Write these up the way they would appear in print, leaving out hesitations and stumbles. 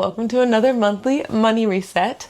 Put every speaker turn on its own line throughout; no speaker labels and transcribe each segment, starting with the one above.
welcome to another monthly money reset.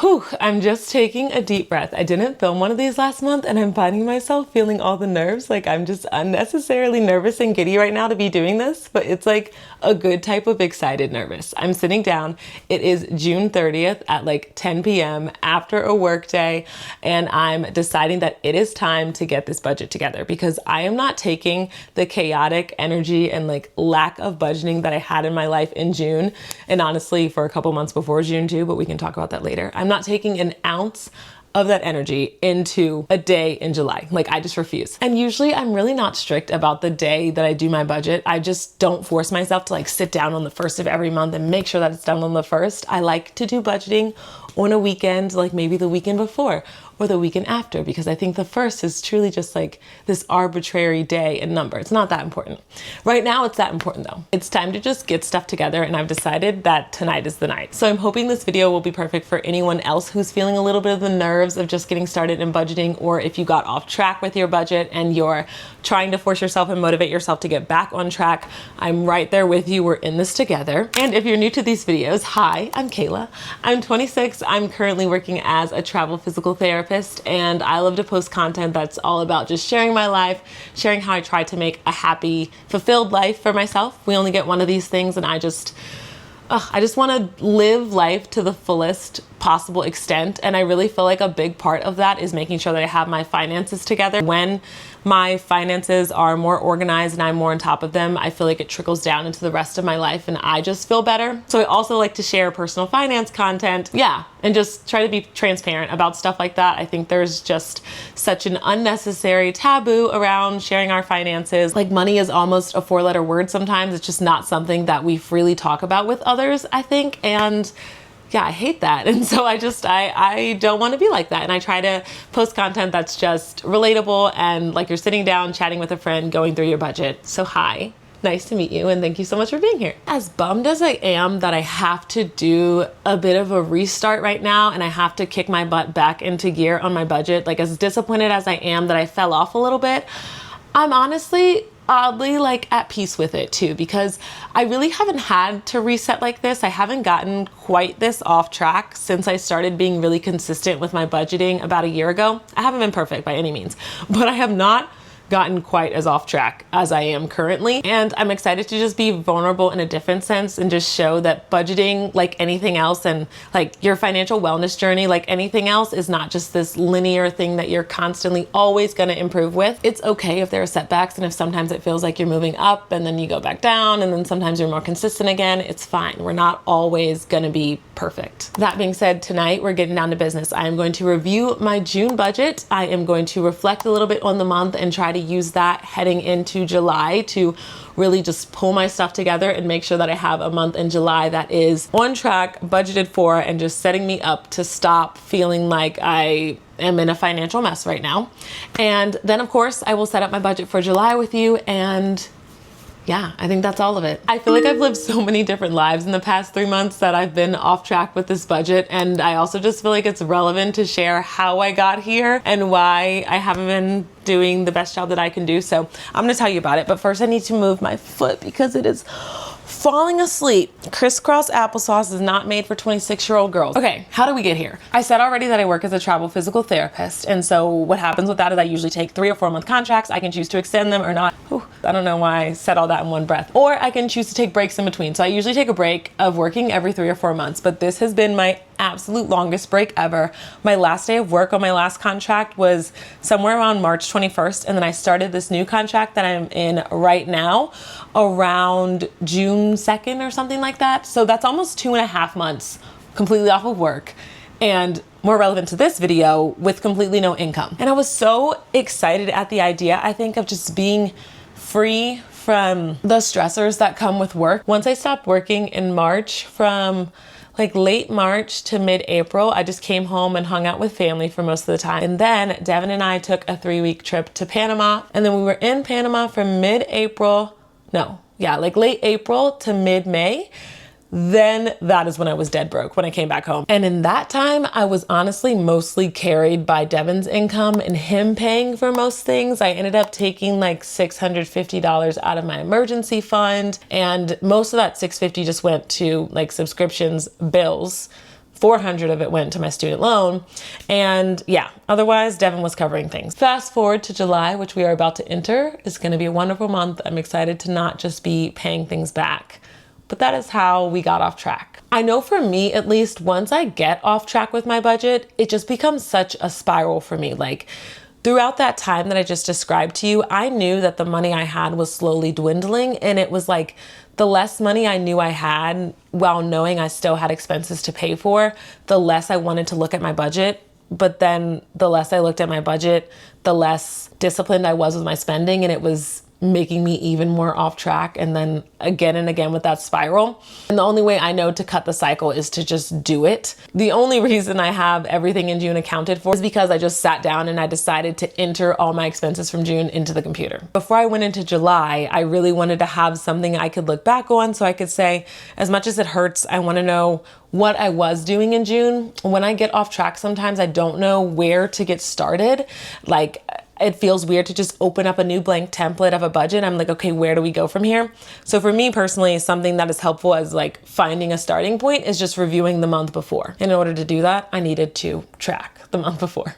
Whew, I'm just taking a deep breath. I didn't film one of these last month and I'm finding myself feeling all the nerves. Like I'm just unnecessarily nervous and giddy right now to be doing this, but it's like a good type of excited nervous. I'm sitting down. It is June 30th at like 10 p.m. after a work day, and I'm deciding that it is time to get this budget together because I am not taking the chaotic energy and like lack of budgeting that I had in my life in June, and honestly for a couple months before June too, but we can talk about that later. I'm not taking an ounce of that energy into a day in July. Like I just refuse. And usually I'm really not strict about the day that I do my budget. I just don't force myself to like sit down on the first of every month and make sure that it's done on the first. I like to do budgeting on a weekend, like maybe the weekend before or the weekend after, because I think the first is truly just like this arbitrary day and number. It's not that important. Right now it's that important though. It's time to just get stuff together, and I've decided that tonight is the night. So I'm hoping this video will be perfect for anyone else who's feeling a little bit of the nerves of just getting started in budgeting, or if you got off track with your budget and you're trying to force yourself and motivate yourself to get back on track. I'm right there with you. We're in this together. And if you're new to these videos, hi, I'm Kayla. I'm 26. I'm currently working as a travel physical therapist, and I love to post content that's all about just sharing my life, sharing how I try to make a happy, fulfilled life for myself. We only get one of these things, and I just want to live life to the fullest possible extent. And I really feel like a big part of that is making sure that I have my finances together. When my finances are more organized and I'm more on top of them, I feel like it trickles down into the rest of my life and I just feel better. So I also like to share personal finance content. Yeah. And just try to be transparent about stuff like that. I think there's just such an unnecessary taboo around sharing our finances. Like money is almost a 4-letter word sometimes. It's just not something that we freely talk about with others, I think. And yeah, I hate that. And so I don't want to be like that. And I try to post content that's just relatable and like you're sitting down chatting with a friend going through your budget. So hi. Nice to meet you, and thank you so much for being here. As bummed as I am that I have to do a bit of a restart right now and I have to kick my butt back into gear on my budget, like as disappointed as I am that I fell off a little bit, I'm honestly oddly like at peace with it too, because I really haven't had to reset like this. I haven't gotten quite this off track since I started being really consistent with my budgeting about a year ago. I haven't been perfect by any means, but I have not gotten quite as off track as I am currently. And I'm excited to just be vulnerable in a different sense and just show that budgeting, like anything else, and like your financial wellness journey, like anything else, is not just this linear thing that you're constantly always going to improve with. It's okay if there are setbacks and if sometimes it feels like you're moving up and then you go back down and then sometimes you're more consistent again. It's fine. We're not always going to be perfect. That being said, tonight we're getting down to business. I am going to review my June budget. I am going to reflect a little bit on the month and try to use that heading into July to really just pull my stuff together and make sure that I have a month in July that is on track, budgeted for, and just setting me up to stop feeling like I am in a financial mess right now. And then of course I will set up my budget for July with you, and yeah, I think that's all of it. I feel like I've lived so many different lives in the past 3 months that I've been off track with this budget. And I also just feel like it's relevant to share how I got here and why I haven't been doing the best job that I can do. So I'm gonna tell you about it. But first I need to move my foot because it is falling asleep. Crisscross applesauce is not made for 26-year-old girls. Okay, how do we get here? I said already that I work as a travel physical therapist. And so what happens with that is I usually take 3 or 4 month contracts. I can choose to extend them or not. Whew, I don't know why I said all that in one breath. Or I can choose to take breaks in between. So I usually take a break of working every 3 or 4 months, but this has been my absolute longest break ever. My last day of work on my last contract was somewhere around March 21st. And then I started this new contract that I'm in right now around June 2nd or something like that. So that's almost 2.5 months completely off of work, and more relevant to this video, with completely no income. And I was so excited at the idea, I think, of just being free from the stressors that come with work. Once I stopped working in March, from like late March to mid-April, I just came home and hung out with family for most of the time. And then Devin and I took a 3-week trip to Panama. And then we were in Panama from late April to mid-May. then that is when I was dead broke when I came back home. And in that time, I was honestly mostly carried by Devin's income and him paying for most things. I ended up taking like $650 out of my emergency fund, and most of that $650 just went to like subscriptions, bills. 400 of it went to my student loan. And yeah, otherwise Devin was covering things. Fast forward to July, which we are about to enter. It's going to be a wonderful month. I'm excited to not just be paying things back. But that is how we got off track. I know for me, at least, once I get off track with my budget, it just becomes such a spiral for me. Like, throughout that time that I just described to you, I knew that the money I had was slowly dwindling, and it was like the less money I knew I had while knowing I still had expenses to pay for, the less I wanted to look at my budget. But then the less I looked at my budget, the less disciplined I was with my spending, and it was making me even more off track, and then again and again with that spiral. And the only way I know to cut the cycle is to just do it. The only reason I have everything in June accounted for is because I just sat down and I decided to enter all my expenses from June into the computer. Before I went into July, I really wanted to have something I could look back on so I could say, as much as it hurts, I want to know what I was doing in June. When I get off track, sometimes I don't know where to get started. Like, it feels weird to just open up a new blank template of a budget. I'm like, okay, where do we go from here? So for me personally, something that is helpful as like finding a starting point is just reviewing the month before. And in order to do that, I needed to track the month before.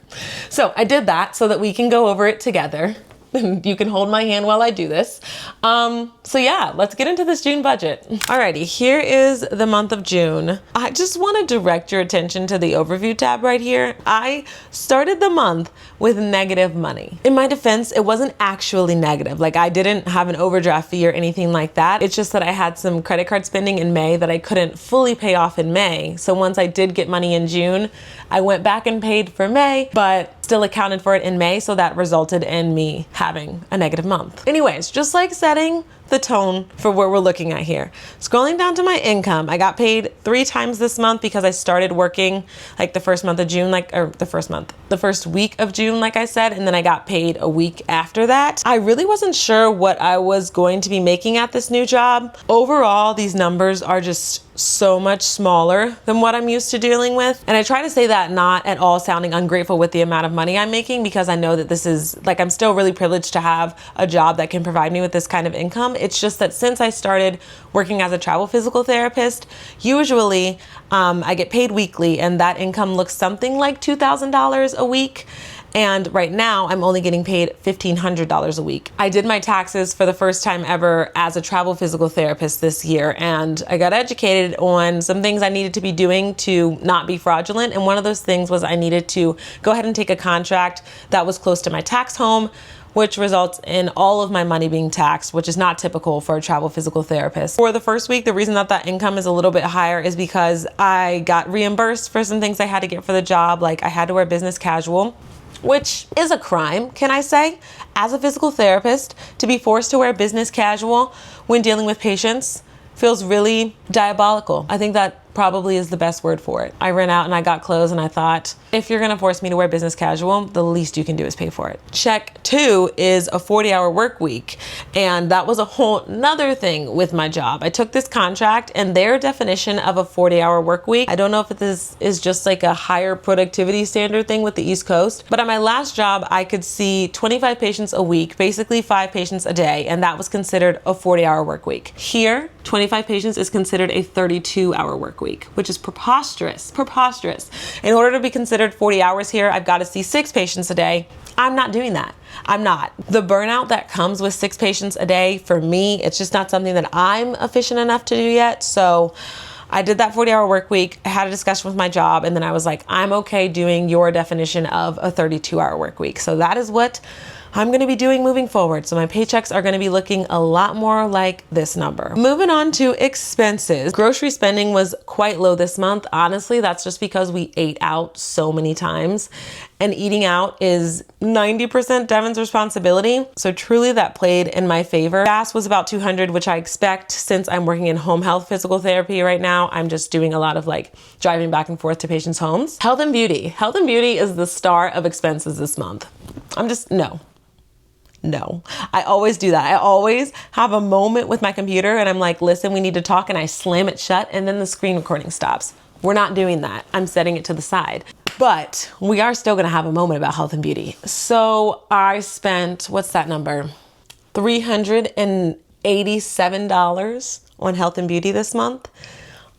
So I did that so that we can go over it together. You can hold my hand while I do this. So yeah, let's get into this June budget. Alrighty, here is the month of June. I just want to direct your attention to the overview tab right here. I started the month with negative money. In my defense, it wasn't actually negative. Like, I didn't have an overdraft fee or anything like that. It's just that I had some credit card spending in May that I couldn't fully pay off in May. So once I did get money in June, I went back and paid for May, but still accounted for it in May. So that resulted in me having a negative month. Anyways, just like setting the tone for what we're looking at here. Scrolling down to my income, I got paid 3 times this month because I started working like the first month of June, the first week of June, like I said, and then I got paid a week after that. I really wasn't sure what I was going to be making at this new job. Overall, these numbers are just so much smaller than what I'm used to dealing with. And I try to say that not at all sounding ungrateful with the amount of money I'm making, because I know that this is like, I'm still really privileged to have a job that can provide me with this kind of income. It's just that since I started working as a travel physical therapist, usually I get paid weekly, and that income looks something like $2,000 a week. And right now I'm only getting paid $1,500 a week. I did my taxes for the first time ever as a travel physical therapist this year, and I got educated on some things I needed to be doing to not be fraudulent. And one of those things was I needed to go ahead and take a contract that was close to my tax home, which results in all of my money being taxed, which is not typical for a travel physical therapist. For the first week, the reason that income is a little bit higher is because I got reimbursed for some things I had to get for the job. Like, I had to wear business casual, which is a crime, can I say, as a physical therapist. To be forced to wear business casual when dealing with patients feels really diabolical. I think that probably is the best word for it. I ran out and I got clothes, and I thought, if you're gonna force me to wear business casual, the least you can do is pay for it. Check 2 is a 40-hour work week. And that was a whole nother thing with my job. I took this contract, and their definition of a 40-hour work week, I don't know if this is just like a higher productivity standard thing with the East Coast, but at my last job, I could see 25 patients a week, basically 5 patients a day, and that was considered a 40-hour work week. Here, 25 patients is considered a 32-hour work week, which is preposterous. In order to be considered 40 hours here, I've got to see 6 patients a day. I'm not doing that. I'm not. The burnout that comes with 6 patients a day, for me, it's just not something that I'm efficient enough to do yet. So I did that 40-hour work week. I had a discussion with my job, and then I was like, I'm okay doing your definition of a 32-hour work week. So that is what I'm going to be doing moving forward. So my paychecks are going to be looking a lot more like this number. Moving on to expenses. Grocery spending was quite low this month. Honestly, that's just because we ate out so many times, and eating out is 90% Devin's responsibility. So truly that played in my favor. Gas was about $200, which I expect since I'm working in home health physical therapy right now. I'm just doing a lot of like driving back and forth to patients' homes. Health and beauty. Health and beauty is the star of expenses this month. No. No, I always do that. I always have a moment with my computer and I'm like, listen, we need to talk, and I slam it shut and then the screen recording stops. We're not doing that. I'm setting it to the side. But we are still gonna have a moment about health and beauty. So I spent, what's that number? $387 on health and beauty this month.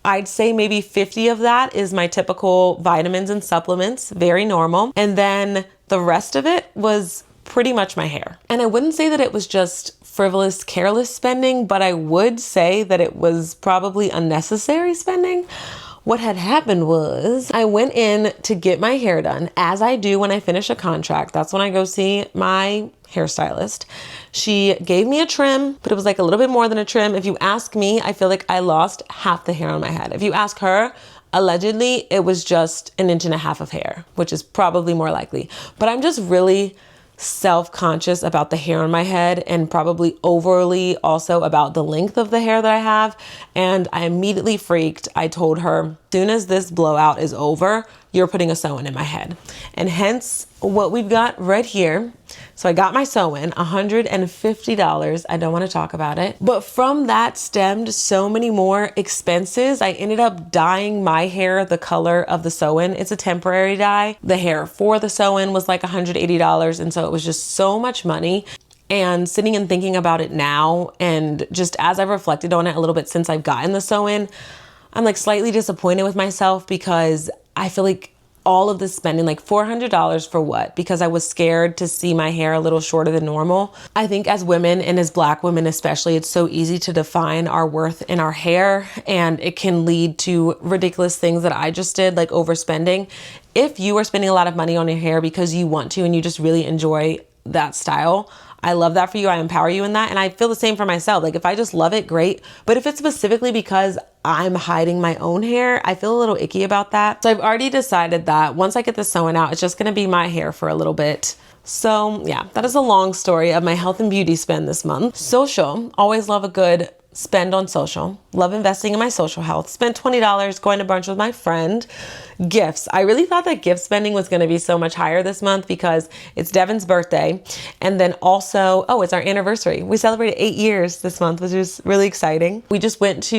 I'd say maybe 50 of that is my typical vitamins and supplements, very normal. And then the rest of it was pretty much my hair. And I wouldn't say that it was just frivolous, careless spending, but I would say that it was probably unnecessary spending. What had happened was I went in to get my hair done, as I do when I finish a contract. That's when I go see my hairstylist. She gave me a trim, but it was like a little bit more than a trim. If you ask me, I feel like I lost half the hair on my head. If you ask her, allegedly, it was just 1.5 inches of hair, which is probably more likely. But I'm just really self-conscious about the hair on my head, and probably overly also about the length of the hair that I have. And I immediately freaked. I told her, as soon as this blowout is over, you're putting a sew-in in my head. And hence what we've got right here. So I got my sew-in, $150. I don't want to talk about it. But from that stemmed so many more expenses. I ended up dyeing my hair the color of the sew-in. It's a temporary dye. The hair for the sew-in was like $180. And so it was just so much money. And sitting and thinking about it now, and just as I've reflected on it a little bit since I've gotten the sew-in, I'm like slightly disappointed with myself, because I feel like all of this spending, like $400 for what? Because I was scared to see my hair a little shorter than normal. I think as women, and as Black women especially, it's so easy to define our worth in our hair, and it can lead to ridiculous things that I just did, like overspending. If you are spending a lot of money on your hair because you want to and you just really enjoy that style, I love that for you. I empower you in that. And I feel the same for myself. Like if I just love it, great. But if it's specifically because I'm hiding my own hair, I feel a little icky about that. So I've already decided that once I get this sewn out, it's just going to be my hair for a little bit. So yeah, that is a long story of my health and beauty spend this month. Social, always love a good spend on social. Love investing in my social health. Spent $20 going to brunch with my friend. Gifts. I really thought that gift spending was going to be so much higher this month because it's Devin's birthday. And then also, oh, it's our anniversary. We celebrated 8 years this month, which is really exciting. We just went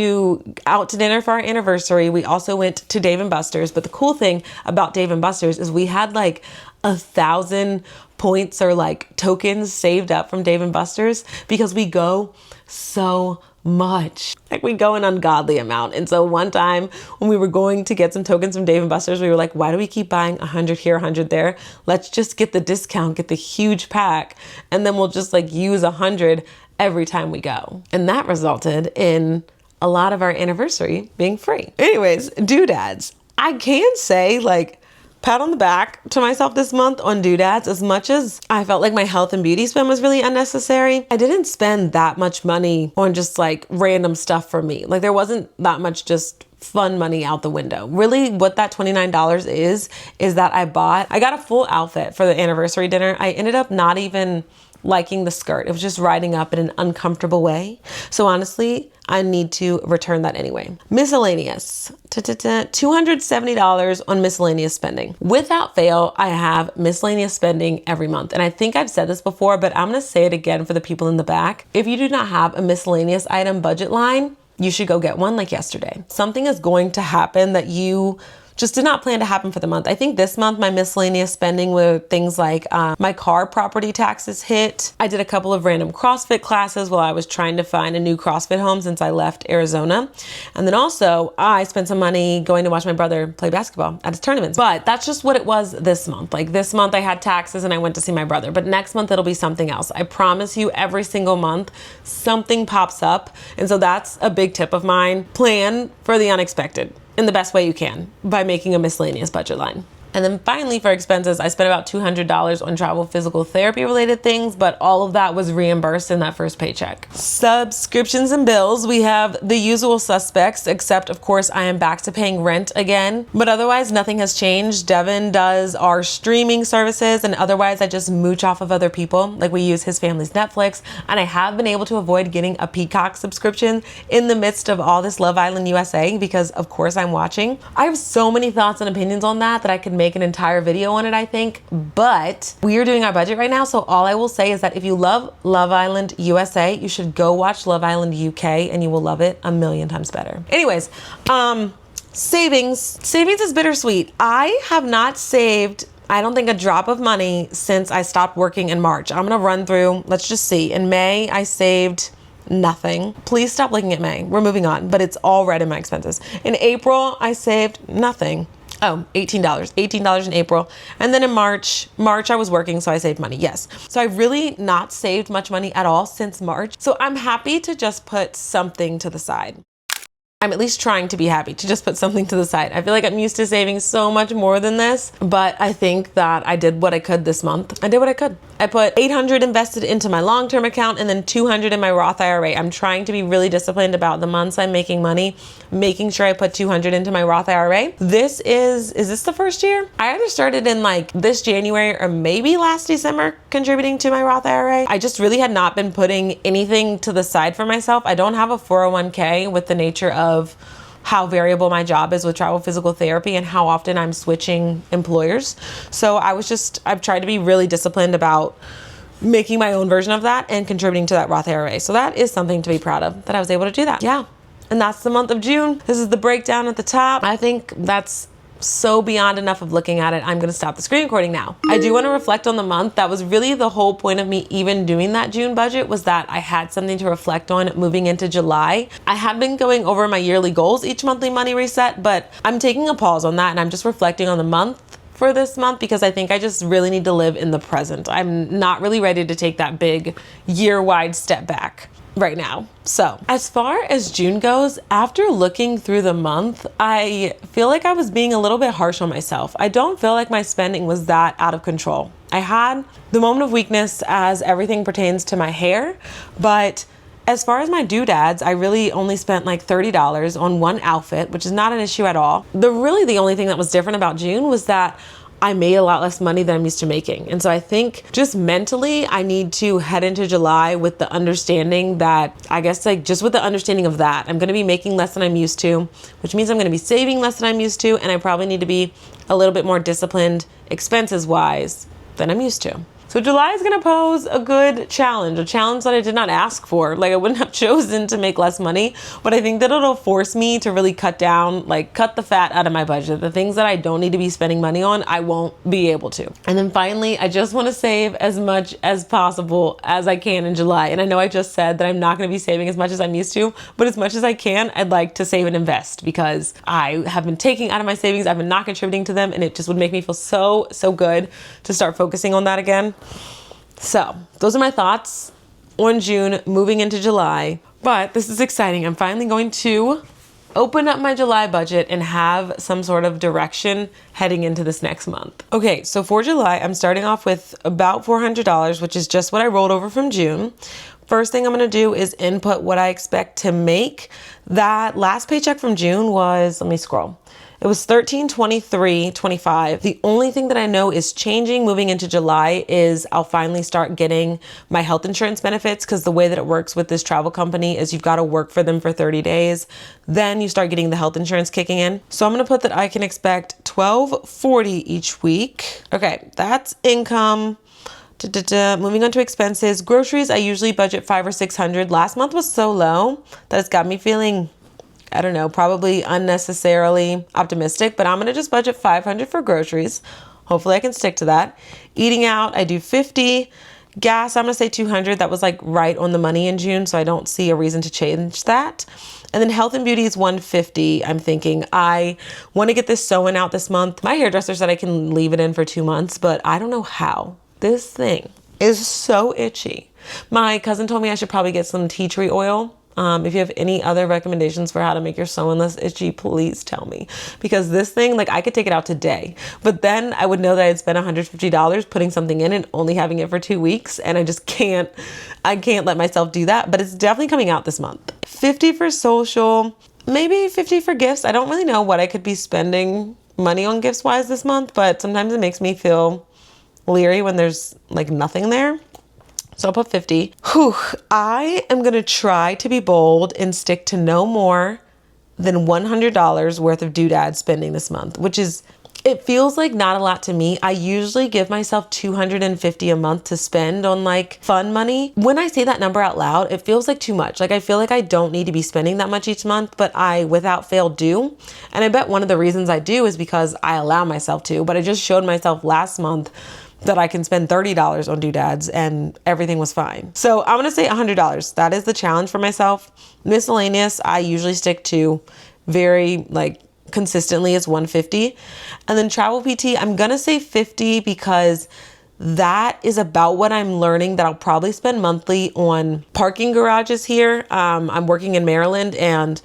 out to dinner for our anniversary. We also went to Dave & Buster's. But the cool thing about Dave & Buster's is we had like 1,000 points or like tokens saved up from Dave & Buster's, because we go so much. Like we go an ungodly amount. And so one time when we were going to get some tokens from Dave & Buster's, we were like, why do we keep buying 100 here, 100 there? Let's just get the discount, get the huge pack, and then we'll just like use 100 every time we go. And that resulted in a lot of our anniversary being free. Anyways, doodads. I can say like, pat on the back to myself this month on doodads. As much as I felt like my health and beauty spend was really unnecessary, I didn't spend that much money on just like random stuff for me. Like there wasn't that much just fun money out the window. Really what that $29 is that I got a full outfit for the anniversary dinner. I ended up not even liking the skirt. It was just riding up in an uncomfortable way. So honestly, I need to return that anyway. Miscellaneous. $270 on miscellaneous spending. Without fail, I have miscellaneous spending every month. And I think I've said this before, but I'm going to say it again for the people in the back. If you do not have a miscellaneous item budget line, you should go get one like yesterday. Something is going to happen that you just did not plan to happen for the month. I think this month my miscellaneous spending were things like my car property taxes hit. I did a couple of random CrossFit classes while I was trying to find a new CrossFit home since I left Arizona. And then also I spent some money going to watch my brother play basketball at his tournaments. But that's just what it was this month. Like this month I had taxes and I went to see my brother. But next month it'll be something else. I promise you, every single month something pops up. And so that's a big tip of mine. Plan for the unexpected in the best way you can by making a miscellaneous budget line. And then finally for expenses, I spent about $200 on travel physical therapy related things, but all of that was reimbursed in that first paycheck. Subscriptions and bills, we have the usual suspects, except of course I am back to paying rent again, but otherwise nothing has changed. Devin does our streaming services, and otherwise I just mooch off of other people. Like we use his family's Netflix, and I have been able to avoid getting a Peacock subscription in the midst of all this Love Island USA, because of course I'm watching. I have so many thoughts and opinions on that I could make an entire video on it, I think. But we are doing our budget right now. So all I will say is that if you love Love Island USA, you should go watch Love Island UK and you will love it a million times better. Anyways, savings is bittersweet. I have not saved, I don't think, a drop of money since I stopped working in March. I'm gonna run through, let's just see. In May, I saved nothing. Please stop looking at May. We're moving on, but it's all red in my expenses. In April, I saved nothing. Oh, $18. $18 in April. And then in March I was working, so I saved money, yes. So I've really not saved much money at all since March. So I'm happy to just put something to the side. I'm at least trying to be happy to just put something to the side. I feel like I'm used to saving so much more than this, but I think that I did what I could this month. I did what I could. I put $800 invested into my long-term account and then $200 in my Roth IRA. I'm trying to be really disciplined about the months I'm making money, making sure I put $200 into my Roth IRA. Is this the first year? I either started in like this January or maybe last December contributing to my Roth IRA. I just really had not been putting anything to the side for myself. I don't have a 401k with the nature of how variable my job is with travel physical therapy and how often I'm switching employers. So I've tried to be really disciplined about making my own version of that and contributing to that Roth IRA. So that is something to be proud of, that I was able to do that. Yeah. And that's the month of June. This is the breakdown at the top. I think that's so beyond enough of looking at it. I'm gonna stop the screen recording now. I do wanna reflect on the month. That was really the whole point of me even doing that June budget, was that I had something to reflect on moving into July. I have been going over my yearly goals each monthly money reset, but I'm taking a pause on that and I'm just reflecting on the month for this month because I think I just really need to live in the present. I'm not really ready to take that big year-wide step back right now. So as far as June goes, after looking through the month, I feel like I was being a little bit harsh on myself. I don't feel like my spending was that out of control. I had the moment of weakness as everything pertains to my hair, but as far as my doodads, I really only spent like $30 on one outfit, which is not an issue at all. The only thing that was different about June was that I made a lot less money than I'm used to making. And so I think just mentally, I need to head into July with the understanding that, I guess like just with the understanding of that, I'm gonna be making less than I'm used to, which means I'm gonna be saving less than I'm used to, and I probably need to be a little bit more disciplined expenses wise than I'm used to. So July is gonna pose a good challenge, a challenge that I did not ask for. Like I wouldn't have chosen to make less money, but I think that it'll force me to really cut the fat out of my budget. The things that I don't need to be spending money on, I won't be able to. And then finally, I just wanna save as much as possible as I can in July. And I know I just said that I'm not gonna be saving as much as I'm used to, but as much as I can, I'd like to save and invest because I have been taking out of my savings, I've been not contributing to them, and it just would make me feel so good to start focusing on that again. So those are my thoughts on June moving into July, but this is exciting. I'm finally going to open up my July budget and have some sort of direction heading into this next month. Okay, so for July, I'm starting off with about $400, which is just what I rolled over from June. First thing I'm gonna do is input what I expect to make. That last paycheck from June was, let me scroll. It was $13.23.25. The only thing that I know is changing moving into July is I'll finally start getting my health insurance benefits, because the way that it works with this travel company is you've got to work for them for 30 days. Then you start getting the health insurance kicking in. So I'm going to put that I can expect $12.40 each week. Okay, that's income. Moving on to expenses. Groceries, I usually budget $500 or $600. Last month was so low that it's got me feeling, I don't know, probably unnecessarily optimistic, but I'm gonna just budget $500 for groceries. Hopefully I can stick to that. Eating out, I do $50. Gas, I'm gonna say $200. That was like right on the money in June, so I don't see a reason to change that. And then health and beauty is $150. I'm thinking I wanna get this sewn out this month. My hairdresser said I can leave it in for 2 months, but I don't know how. This thing is so itchy. My cousin told me I should probably get some tea tree oil. If you have any other recommendations for how to make your sewing less itchy, please tell me. Because this thing, like I could take it out today, but then I would know that I'd spent $150 putting something in and only having it for 2 weeks. And I just can't let myself do that, but it's definitely coming out this month. $50 for social, maybe $50 for gifts. I don't really know what I could be spending money on gifts wise this month, but sometimes it makes me feel leery when there's like nothing there. So I'll put $50. Whew, I am gonna try to be bold and stick to no more than $100 worth of doodad spending this month, which is It feels like not a lot to me. I usually give myself $250 a month to spend on like fun money. When I say that number out loud, it feels like too much. Like I feel like I don't need to be spending that much each month, but I without fail do. And I bet one of the reasons I do is because I allow myself to, but I just showed myself last month that I can spend $30 on doodads and everything was fine. So I'm gonna say $100. That is the challenge for myself. Miscellaneous, I usually stick to very like consistently is $150. And then travel PT, I'm gonna say $50 because that is about what I'm learning that I'll probably spend monthly on parking garages here. I'm working in Maryland and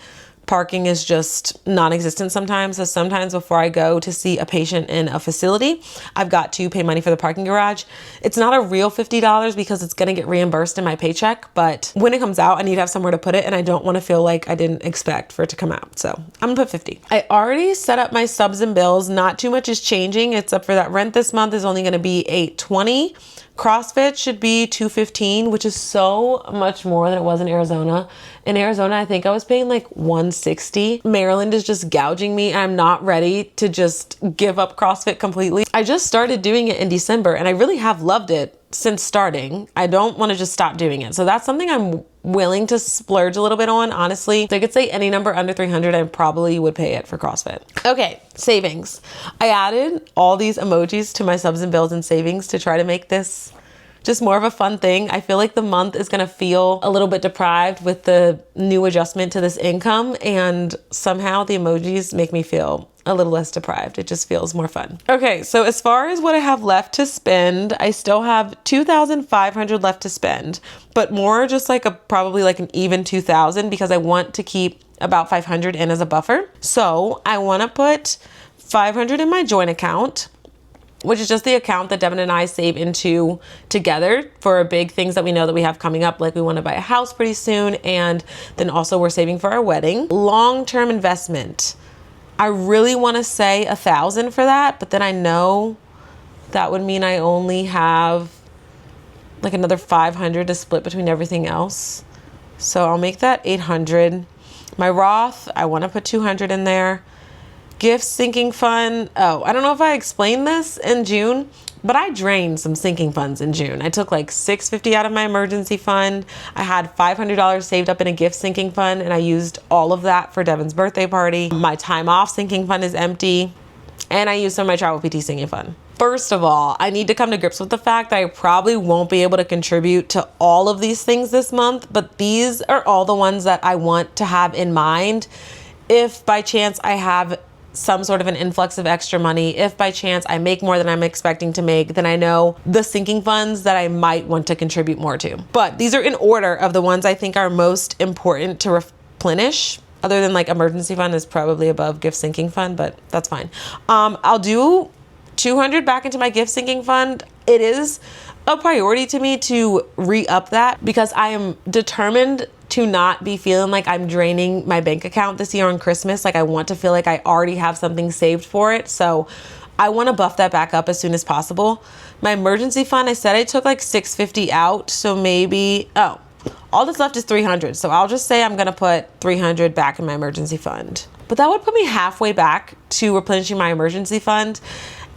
parking is just non-existent sometimes. So sometimes before I go to see a patient in a facility, I've got to pay money for the parking garage. It's not a real $50 because it's gonna get reimbursed in my paycheck, but when it comes out, I need to have somewhere to put it and I don't wanna feel like I didn't expect for it to come out. So I'm gonna put 50. I already set up my subs and bills. Not too much is changing except for that rent this month is only gonna be $820. CrossFit should be $215, which is so much more than it was in Arizona. In Arizona, I think I was paying like $160. Maryland is just gouging me. I'm not ready to just give up CrossFit completely. I just started doing it in December and I really have loved it since starting. I don't want to just stop doing it. So that's something I'm willing to splurge a little bit on, honestly. If I could say any number under 300, I probably would pay it for CrossFit. Okay, savings. I added all these emojis to my subs and bills and savings to try to make this just more of a fun thing. I feel like the month is gonna feel a little bit deprived with the new adjustment to this income, and somehow the emojis make me feel a little less deprived. It just feels more fun. Okay, so as far as what I have left to spend, I still have $2,500 left to spend, but more just like probably like an even 2,000 because I want to keep about 500 in as a buffer. So I wanna put 500 in my joint account, which is just the account that Devin and I save into together for big things that we know that we have coming up. Like we want to buy a house pretty soon. And then also we're saving for our wedding. Long-term investment. I really want to say 1,000 for that, but then I know that would mean I only have like another 500 to split between everything else. So I'll make that 800. My Roth, I want to put 200 in there. Gift sinking fund. Oh, I don't know if I explained this in June, but I drained some sinking funds in June. I took like $650 out of my emergency fund. I had $500 saved up in a gift sinking fund and I used all of that for Devin's birthday party. My time off sinking fund is empty and I used some of my travel PT sinking fund. First of all, I need to come to grips with the fact that I probably won't be able to contribute to all of these things this month, but these are all the ones that I want to have in mind. If by chance I have some sort of an influx of extra money, if by chance I make more than I'm expecting to make, then I know the sinking funds that I might want to contribute more to. But these are in order of the ones I think are most important to replenish. Other than like emergency fund is probably above gift sinking fund, but that's fine. I'll do 200 back into my gift sinking fund. It is a priority to me to re-up that because I am determined to not be feeling like I'm draining my bank account this year on Christmas. Like I want to feel like I already have something saved for it. So I want to buff that back up as soon as possible. My emergency fund, I said I took like $650 out. So maybe, all that's left is 300. So I'll just say I'm going to put 300 back in my emergency fund. But that would put me halfway back to replenishing my emergency fund.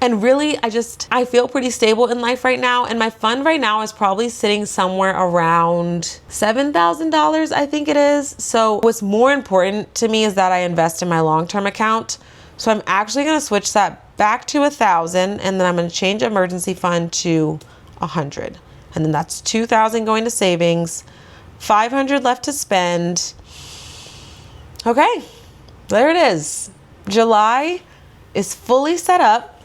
And really, I feel pretty stable in life right now. And my fund right now is probably sitting somewhere around $7,000, I think it is. So what's more important to me is that I invest in my long-term account. So I'm actually gonna switch that back to 1,000 and then I'm gonna change emergency fund to 100. And then that's 2,000 going to savings, 500 left to spend. Okay, there it is. July is fully set up.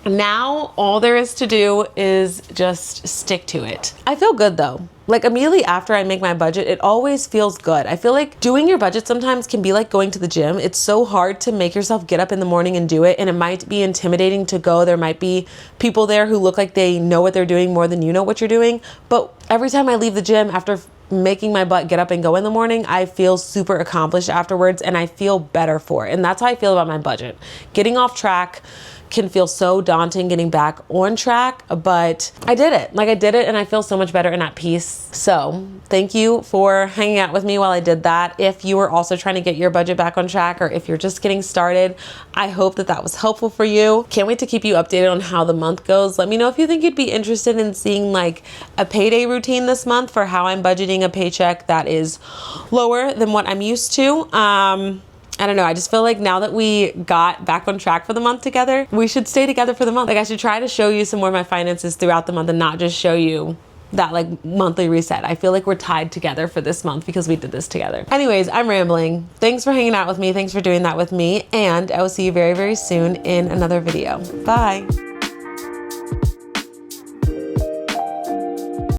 Now, all there is to do is just stick to it. I feel good though. Like immediately after I make my budget, it always feels good. I feel like doing your budget sometimes can be like going to the gym. It's so hard to make yourself get up in the morning and do it. And it might be intimidating to go. There might be people there who look like they know what they're doing more than you know what you're doing. But every time I leave the gym after making my butt get up and go in the morning, I feel super accomplished afterwards and I feel better for it. And that's how I feel about my budget. Getting off track, can feel so daunting getting back on track, but I did it. Like, I did it and I feel so much better and at peace. So thank you for hanging out with me while I did that. If you were also trying to get your budget back on track, or if you're just getting started, I hope that that was helpful for you. Can't wait to keep you updated on how the month goes. Let me know if you think you'd be interested in seeing like a payday routine this month for how I'm budgeting a paycheck that is lower than what I'm used to. I don't know. I just feel like now that we got back on track for the month together, we should stay together for the month. Like, I should try to show you some more of my finances throughout the month and not just show you that like monthly reset. I feel like we're tied together for this month because we did this together. Anyways, I'm rambling. Thanks for hanging out with me. Thanks for doing that with me. And I will see you very, very soon in another video. Bye.